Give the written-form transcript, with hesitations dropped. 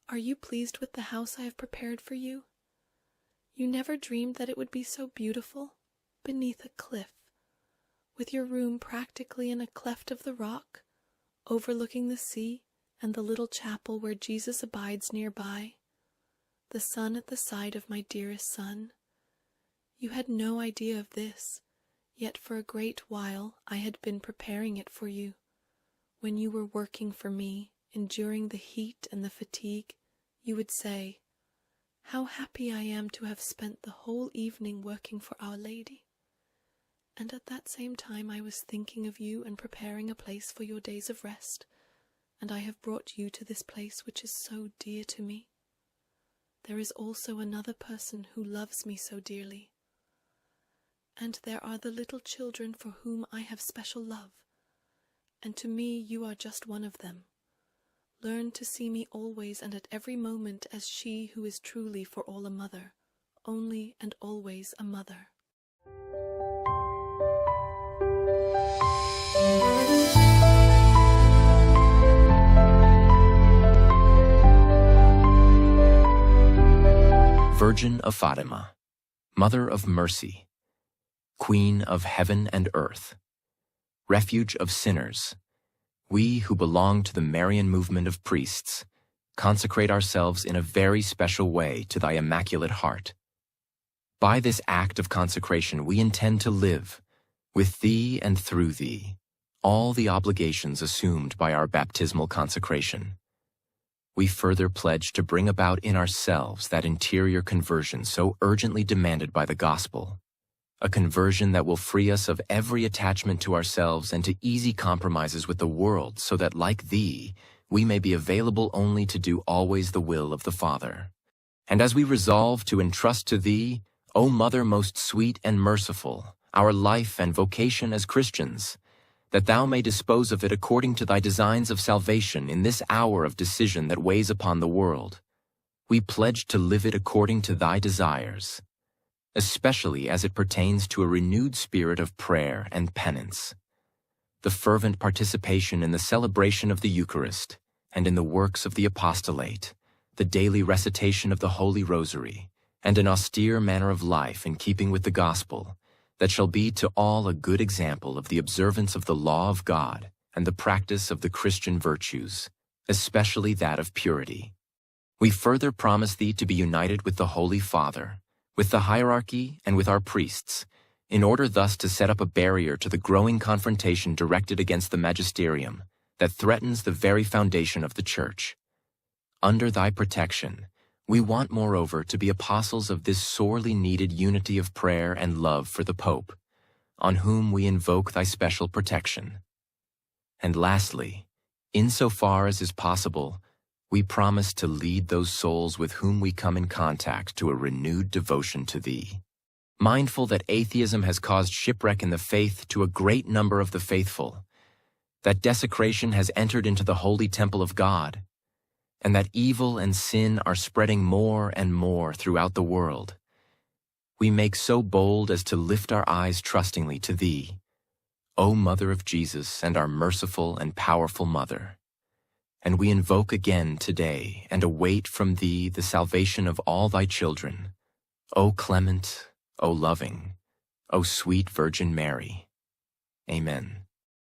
Are you pleased with the house I have prepared for you? You never dreamed that it would be so beautiful, beneath a cliff, with your room practically in a cleft of the rock, overlooking the sea and the little chapel where Jesus abides nearby, the sun at the side of my dearest son. You had no idea of this, yet for a great while I had been preparing it for you. When you were working for me, enduring the heat and the fatigue, you would say, "How happy I am to have spent the whole evening working for Our Lady." And at that same time I was thinking of you and preparing a place for your days of rest, and I have brought you to this place which is so dear to me. There is also another person who loves me so dearly. And there are the little children for whom I have special love, and to me you are just one of them. Learn to see me always and at every moment as she who is truly for all a mother, only and always a mother. Virgin of Fatima, Mother of Mercy, Queen of Heaven and Earth, Refuge of Sinners, we who belong to the Marian movement of priests consecrate ourselves in a very special way to thy Immaculate Heart. By this act of consecration we intend to live, with thee and through thee, all the obligations assumed by our baptismal consecration. We further pledge to bring about in ourselves that interior conversion so urgently demanded by the Gospel, a conversion that will free us of every attachment to ourselves and to easy compromises with the world, so that, like thee, we may be available only to do always the will of the Father. And as we resolve to entrust to thee, O Mother most sweet and merciful, our life and vocation as Christians, that thou may dispose of it according to thy designs of salvation in this hour of decision that weighs upon the world, we pledge to live it according to thy desires, especially as it pertains to a renewed spirit of prayer and penance, the fervent participation in the celebration of the Eucharist and in the works of the apostolate, the daily recitation of the Holy Rosary, and an austere manner of life in keeping with the Gospel, that shall be to all a good example of the observance of the law of God and the practice of the Christian virtues, especially that of purity. We further promise thee to be united with the Holy Father, with the hierarchy and with our priests, in order thus to set up a barrier to the growing confrontation directed against the magisterium that threatens the very foundation of the Church. Under thy protection, we want, moreover, to be apostles of this sorely needed unity of prayer and love for the Pope, on whom we invoke thy special protection. And lastly, insofar as is possible, we promise to lead those souls with whom we come in contact to a renewed devotion to thee. Mindful that atheism has caused shipwreck in the faith to a great number of the faithful, that desecration has entered into the holy temple of God, and that evil and sin are spreading more and more throughout the world, we make so bold as to lift our eyes trustingly to thee, O Mother of Jesus and our merciful and powerful Mother. And we invoke again today and await from thee the salvation of all thy children, O clement, O loving, O sweet Virgin Mary. Amen.